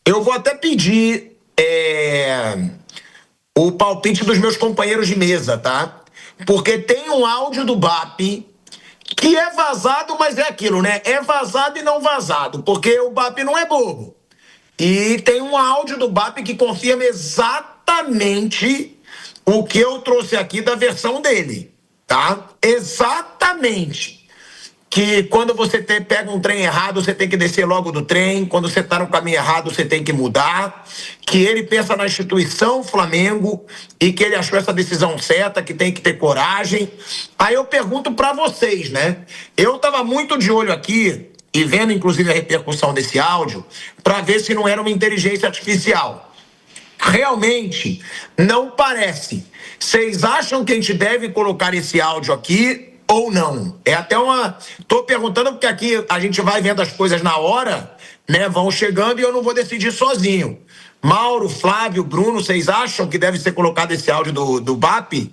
Eu vou até pedir o palpite dos meus companheiros de mesa, tá? Porque tem um áudio do BAP que é vazado, mas é aquilo, né? É vazado e não vazado, porque o BAP não é bobo. E tem um áudio do BAP que confirma exatamente o que eu trouxe aqui da versão dele, tá? Exatamente. Que quando você pega um trem errado, você tem que descer logo do trem. Quando você está no caminho errado, você tem que mudar. Que ele pensa na instituição Flamengo e que ele achou essa decisão certa, que tem que ter coragem. Aí eu pergunto para vocês, né? Eu estava muito de olho aqui e vendo, inclusive, a repercussão desse áudio para ver se não era uma inteligência artificial. Realmente, não parece. Vocês acham que a gente deve colocar esse áudio aqui ou não? É até uma... Tô perguntando porque aqui a gente vai vendo as coisas na hora, né? Vão chegando e eu não vou decidir sozinho. Mauro, Flávio, Bruno, vocês acham que deve ser colocado esse áudio do BAP?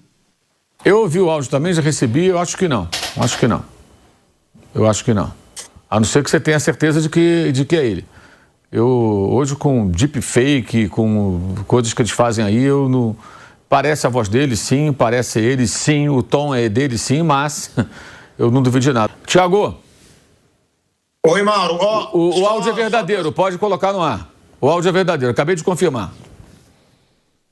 Eu ouvi o áudio também, já recebi, eu acho que não. Acho que não. Eu acho que não. A não ser que você tenha certeza de que é ele. Eu, hoje, com deepfake, com coisas que eles fazem aí, eu não... Parece a voz dele, sim, parece ele, sim, o tom é dele, sim, mas eu não duvido de nada. Tiago. Oi, Mauro. O áudio é verdadeiro, pode colocar no ar. O áudio é verdadeiro, acabei de confirmar.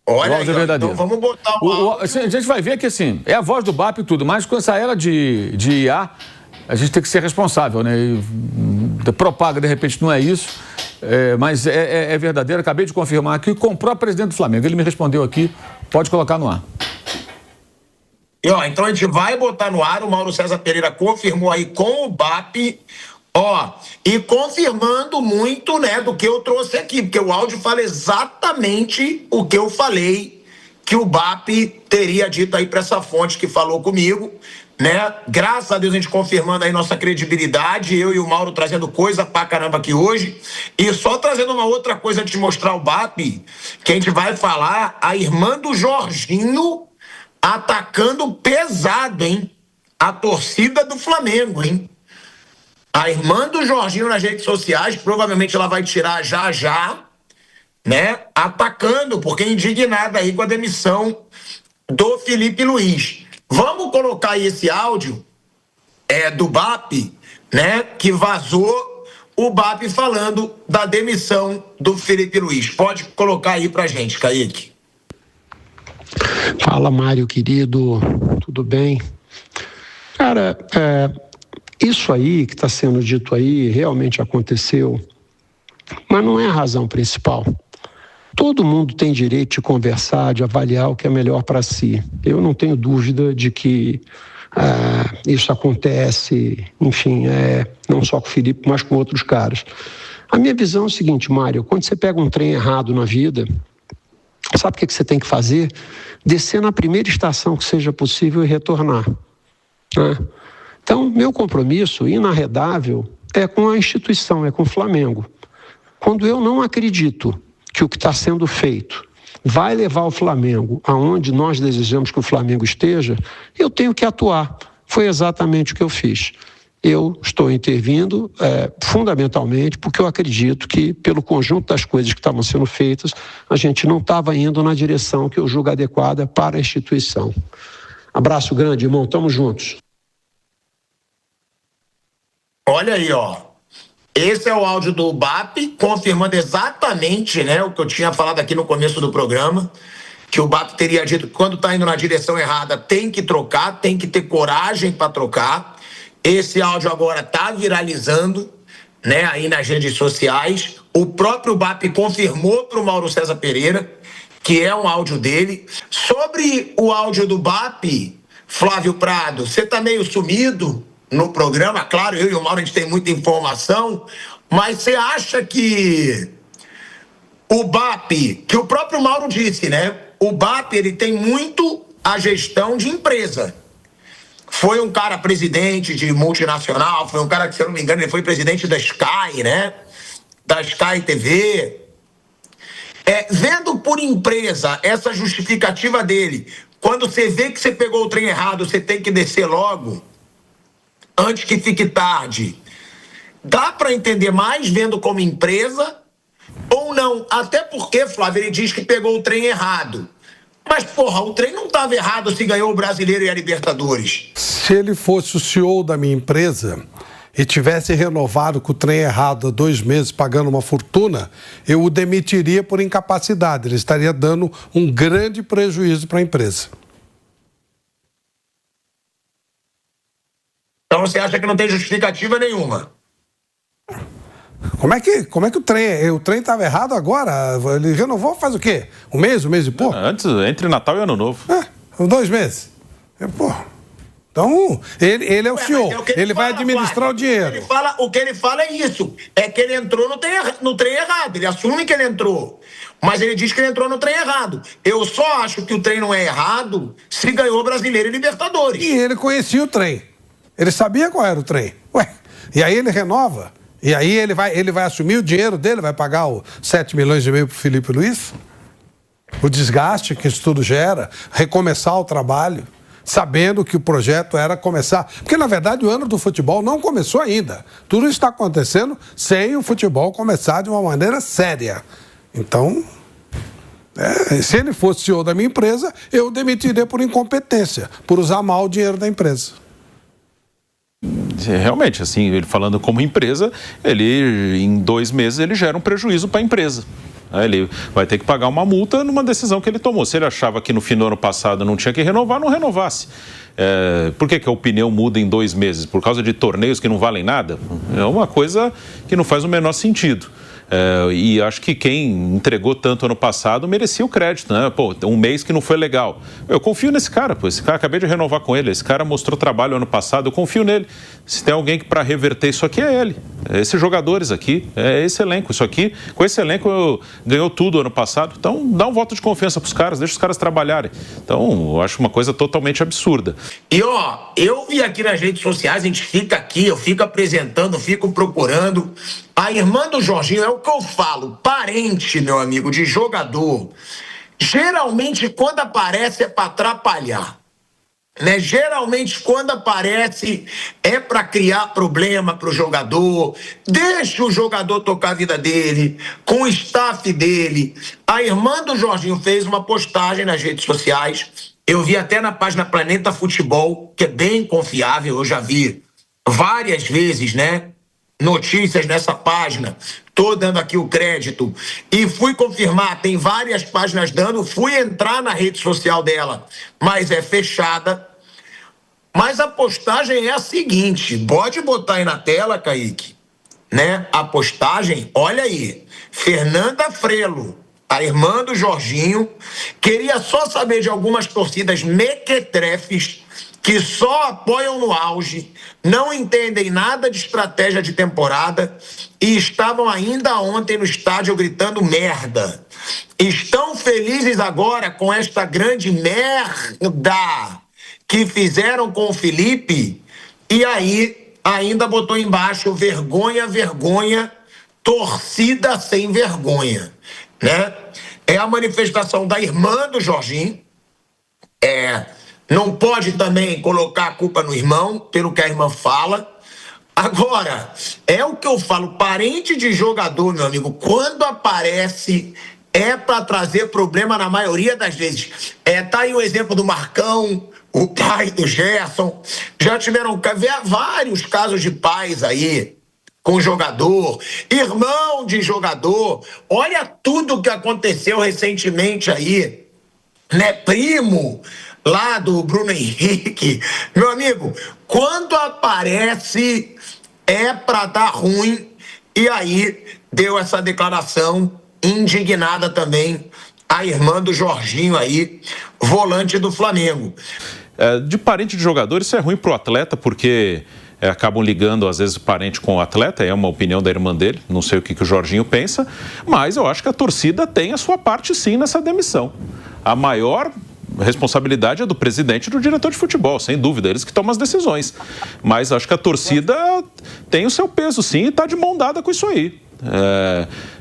Olha, o áudio é verdadeiro. Então vamos botar o áudio. A gente vai ver que, assim, é a voz do BAP e tudo, mas com essa era de IA, a gente tem que ser responsável, né? Propaga, de repente, não é isso, mas é verdadeiro. Acabei de confirmar aqui com o próprio presidente do Flamengo. Ele me respondeu aqui, pode colocar no ar. E, então a gente vai botar no ar, o Mauro César Pereira confirmou aí com o BAP, e confirmando muito, né, do que eu trouxe aqui, porque o áudio fala exatamente o que eu falei, que o BAP teria dito aí para essa fonte que falou comigo, né? Graças a Deus a gente confirmando aí nossa credibilidade, eu e o Mauro trazendo coisa pra caramba aqui hoje, e só trazendo uma outra coisa antes de mostrar o BAP, que a gente vai falar, a irmã do Jorginho atacando pesado, hein? A torcida do Flamengo, hein? A irmã do Jorginho nas redes sociais, provavelmente ela vai tirar já, né? Atacando, porque é indignada aí com a demissão do Felipe Luiz. Vamos colocar aí esse áudio do BAP, né? Que vazou o BAP falando da demissão do Felipe Luiz. Pode colocar aí pra gente, Kaique. Fala, Mário, querido, tudo bem? Cara, isso aí que está sendo dito aí realmente aconteceu, mas não é a razão principal. Todo mundo tem direito de conversar, de avaliar o que é melhor para si. Eu não tenho dúvida de que isso acontece, enfim, não só com o Felipe, mas com outros caras. A minha visão é o seguinte, Mário, quando você pega um trem errado na vida, sabe o que você tem que fazer? Descer na primeira estação que seja possível e retornar, né? Então, meu compromisso inarredável é com a instituição, é com o Flamengo. Quando eu não acredito que o que está sendo feito vai levar o Flamengo aonde nós desejamos que o Flamengo esteja, eu tenho que atuar. Foi exatamente o que eu fiz. Eu estou intervindo fundamentalmente porque eu acredito que, pelo conjunto das coisas que estavam sendo feitas, a gente não estava indo na direção que eu julgo adequada para a instituição. Abraço grande, irmão. Tamo juntos. Olha aí, Esse é o áudio do BAP, confirmando exatamente, né, o que eu tinha falado aqui no começo do programa, que o BAP teria dito que quando está indo na direção errada tem que trocar, tem que ter coragem para trocar. Esse áudio agora está viralizando, né, aí nas redes sociais. O próprio BAP confirmou para o Mauro César Pereira que é um áudio dele. Sobre o áudio do BAP, Flávio Prado, você está meio sumido no programa, claro, eu e o Mauro a gente tem muita informação, mas você acha que o BAP, que o próprio Mauro disse, né? O BAP, ele tem muito a gestão de empresa. Foi um cara presidente de multinacional, foi um cara que, se eu não me engano, ele foi presidente da Sky, né? Da Sky TV. Vendo por empresa essa justificativa dele, quando você vê que você pegou o trem errado, você tem que descer logo, antes que fique tarde. Dá para entender mais vendo como empresa ou não? Não, até porque, Flávio, ele diz que pegou o trem errado. Mas, porra, o trem não estava errado se ganhou o Brasileiro e a Libertadores. Se ele fosse o CEO da minha empresa e tivesse renovado com o trem errado há 2 meses, pagando uma fortuna, eu o demitiria por incapacidade. Ele estaria dando um grande prejuízo para a empresa. Então você acha que não tem justificativa nenhuma? Como é que o trem estava errado agora? Ele renovou faz o quê? Um mês e pouco? Antes, entre Natal e Ano Novo. 2 meses. Então, ele é o CEO. Ele vai administrar o dinheiro. O que ele fala é isso. É que ele entrou no trem errado. Ele assume que ele entrou. Mas ele diz que ele entrou no trem errado. Eu só acho que o trem não é errado se ganhou Brasileiro e Libertadores. E ele conhecia o trem. Ele sabia qual era o trem. E aí ele renova. E aí ele vai assumir o dinheiro dele, vai pagar os 7,5 milhões para o Felipe Luiz? O desgaste que isso tudo gera, recomeçar o trabalho, sabendo que o projeto era começar. Porque, na verdade, o ano do futebol não começou ainda. Tudo está acontecendo sem o futebol começar de uma maneira séria. Então, se ele fosse CEO da minha empresa, eu o demitiria por incompetência, por usar mal o dinheiro da empresa. Realmente, assim, ele falando como empresa, ele em 2 meses ele gera um prejuízo para a empresa. Ele vai ter que pagar uma multa numa decisão que ele tomou. Se ele achava que no fim do ano passado não tinha que renovar, não renovasse. Por que a opinião muda em 2 meses? Por causa de torneios que não valem nada? É uma coisa que não faz o menor sentido. E acho que quem entregou tanto ano passado merecia o crédito, né? Pô, um mês que não foi legal. Eu confio nesse cara, pô. Esse cara, acabei de renovar com ele. Esse cara mostrou trabalho ano passado, eu confio nele. Se tem alguém que para reverter isso aqui é ele. Esses jogadores aqui, esse elenco. Isso aqui, com esse elenco, ganhou tudo ano passado. Então, dá um voto de confiança pros caras, deixa os caras trabalharem. Então, eu acho uma coisa totalmente absurda. E, eu vi aqui nas redes sociais, a gente fica aqui, eu fico apresentando, fico procurando. A irmã do Jorginho, é o que eu falo, parente, meu amigo, de jogador, geralmente quando aparece é para atrapalhar, né? Geralmente quando aparece é para criar problema para o jogador, deixa o jogador tocar a vida dele, com o staff dele. A irmã do Jorginho fez uma postagem nas redes sociais, eu vi até na página Planeta Futebol, que é bem confiável, eu já vi várias vezes, né? Notícias nessa página, tô dando aqui o crédito e fui confirmar, tem várias páginas dando, fui entrar na rede social dela, mas é fechada. Mas a postagem é a seguinte, pode botar aí na tela, Kaique, né? A postagem, olha aí, Fernanda Frelo, a irmã do Jorginho, queria só saber de algumas torcidas mequetrefes que só apoiam no auge, não entendem nada de estratégia de temporada e estavam ainda ontem no estádio gritando merda. Estão felizes agora com esta grande merda que fizeram com o Felipe? E aí ainda botou embaixo vergonha, vergonha, torcida sem vergonha, né? É a manifestação da irmã do Jorginho, não pode também colocar a culpa no irmão, pelo que a irmã fala. Agora, é o que eu falo, parente de jogador, meu amigo, quando aparece, é para trazer problema na maioria das vezes. Tá aí o exemplo do Marcão, o pai do Gerson. Já tiveram vários casos de pais aí, com jogador, irmão de jogador. Olha tudo que aconteceu recentemente aí, né? Primo lá do Bruno Henrique. Meu amigo, quando aparece é pra dar ruim. E aí deu essa declaração indignada também a irmã do Jorginho aí, volante do Flamengo. De parente de jogador, isso é ruim pro atleta, porque acabam ligando às vezes o parente com o atleta, é uma opinião da irmã dele, não sei o que o Jorginho pensa, mas eu acho que a torcida tem a sua parte sim nessa demissão. A maior responsabilidade é do presidente e do diretor de futebol, sem dúvida, eles que tomam as decisões. Mas acho que a torcida tem o seu peso, sim, e está de mão dada com isso aí.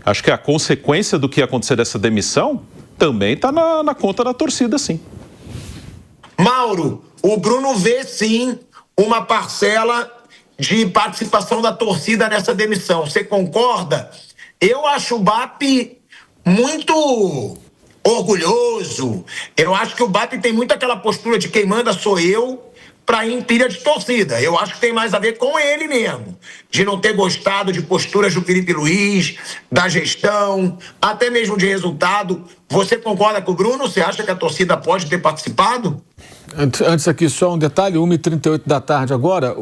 Acho que a consequência do que acontecer dessa demissão também está na conta da torcida, sim. Mauro, o Bruno vê, sim, uma parcela de participação da torcida nessa demissão. Você concorda? Eu acho o BAP muito orgulhoso. Eu acho que o BAP tem muito aquela postura de quem manda sou eu para ir em pilha de torcida. Eu acho que tem mais a ver com ele mesmo, de não ter gostado de posturas do Felipe Luiz, da gestão, até mesmo de resultado. Você concorda com o Bruno? Você acha que a torcida pode ter participado? Antes aqui, só um detalhe, 1h38 da tarde agora,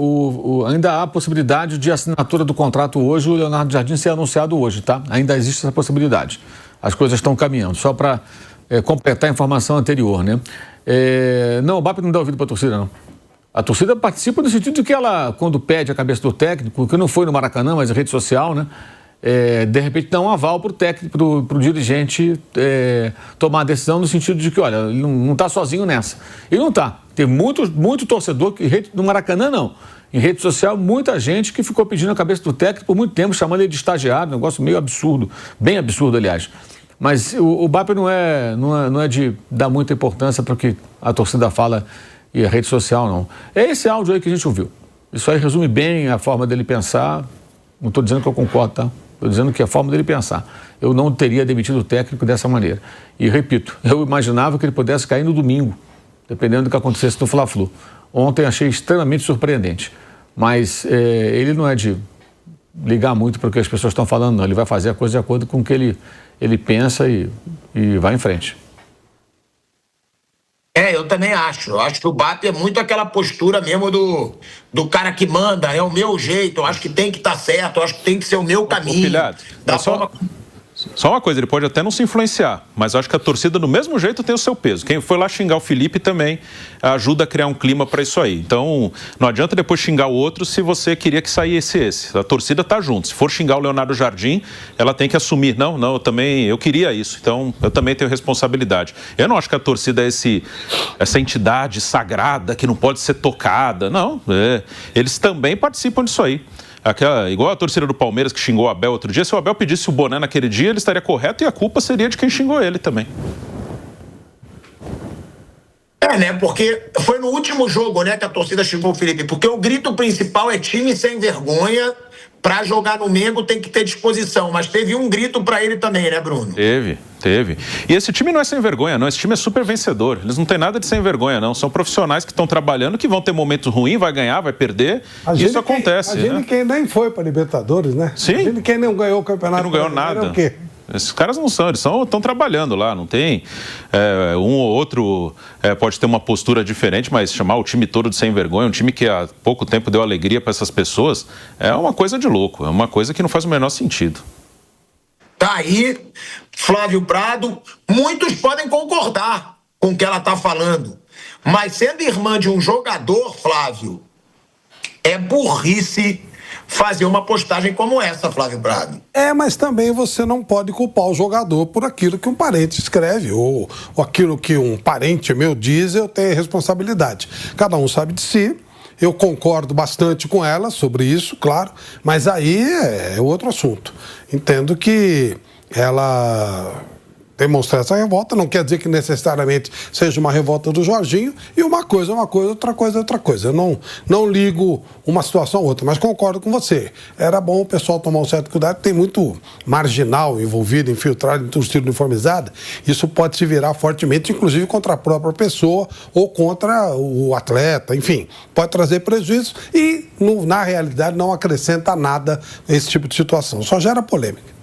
ainda há a possibilidade de assinatura do contrato hoje, o Leonardo Jardim ser anunciado hoje, tá? Ainda existe essa possibilidade. As coisas estão caminhando, só para completar a informação anterior, né? Não, o BAP não dá ouvido para a torcida, não. A torcida participa no sentido de que ela, quando pede a cabeça do técnico, que não foi no Maracanã, mas em rede social, né? De repente dá um aval para o técnico, para o dirigente tomar a decisão no sentido de que, olha, ele não está sozinho nessa. E não está. Tem muito torcedor, que no Maracanã não. Em rede social, muita gente que ficou pedindo a cabeça do técnico por muito tempo, chamando ele de estagiário, um negócio meio absurdo, bem absurdo, aliás. Mas o BAP não é de dar muita importância para o que a torcida fala e a rede social, não. É esse áudio aí que a gente ouviu. Isso aí resume bem a forma dele pensar. Não estou dizendo que eu concordo, tá? Estou dizendo que é a forma dele pensar. Eu não teria demitido o técnico dessa maneira. E repito, eu imaginava que ele pudesse cair no domingo, dependendo do que acontecesse no Fla-Flu. Ontem achei extremamente surpreendente. Mas ele não é de ligar muito para o que as pessoas estão falando, não. Ele vai fazer a coisa de acordo com o que ele pensa e vai em frente. Eu também acho. Eu acho que o BAP é muito aquela postura mesmo do cara que manda, é o meu jeito, eu acho que tem que estar certo, eu acho que tem que ser o meu caminho. Pilhado, só uma coisa, ele pode até não se influenciar, mas eu acho que a torcida do mesmo jeito tem o seu peso. Quem foi lá xingar o Felipe também ajuda a criar um clima para isso aí. Então, não adianta depois xingar o outro se você queria que saísse esse. A torcida tá junto. Se for xingar o Leonardo Jardim, ela tem que assumir. Não, eu queria isso. Então, eu também tenho responsabilidade. Eu não acho que a torcida é essa entidade sagrada que não pode ser tocada. Não, eles também participam disso aí. Igual a torcida do Palmeiras que xingou o Abel outro dia, se o Abel pedisse o boné naquele dia, ele estaria correto e a culpa seria de quem xingou ele também. Né? Porque foi no último jogo, né, que a torcida xingou o Felipe. Porque o grito principal é time sem vergonha. Pra jogar no Mengo tem que ter disposição. Mas teve um grito pra ele também, né, Bruno? Teve. E esse time não é sem vergonha, não. Esse time é super vencedor. Eles não têm nada de sem vergonha, não. São profissionais que estão trabalhando, que vão ter momentos ruins, vai ganhar, vai perder. Isso acontece. A gente quem nem foi pra Libertadores, né? Sim. A gente quem não ganhou o campeonato. Quem não ganhou nada. É o quê? Esses caras não são, eles estão trabalhando lá, não tem um ou outro pode ter uma postura diferente, mas chamar o time todo de sem vergonha, um time que há pouco tempo deu alegria para essas pessoas, é uma coisa de louco, é uma coisa que não faz o menor sentido. Tá aí, Flávio Prado, muitos podem concordar com o que ela tá falando, mas sendo irmã de um jogador, Flávio, é burrice fazer uma postagem como essa, Flávio Prado. Mas também você não pode culpar o jogador por aquilo que um parente escreve ou aquilo que um parente meu diz, eu tenho responsabilidade. Cada um sabe de si. Eu concordo bastante com ela sobre isso, claro, mas aí é outro assunto. Entendo que ela demonstrar essa revolta, não quer dizer que necessariamente seja uma revolta do Jorginho, e uma coisa é uma coisa, outra coisa é outra coisa. Eu não ligo uma situação a outra, mas concordo com você. Era bom o pessoal tomar um certo cuidado, tem muito marginal envolvido, infiltrado em torcida uniformizada, isso pode se virar fortemente, inclusive contra a própria pessoa ou contra o atleta, enfim, pode trazer prejuízo e, na realidade, não acrescenta nada esse tipo de situação, só gera polêmica.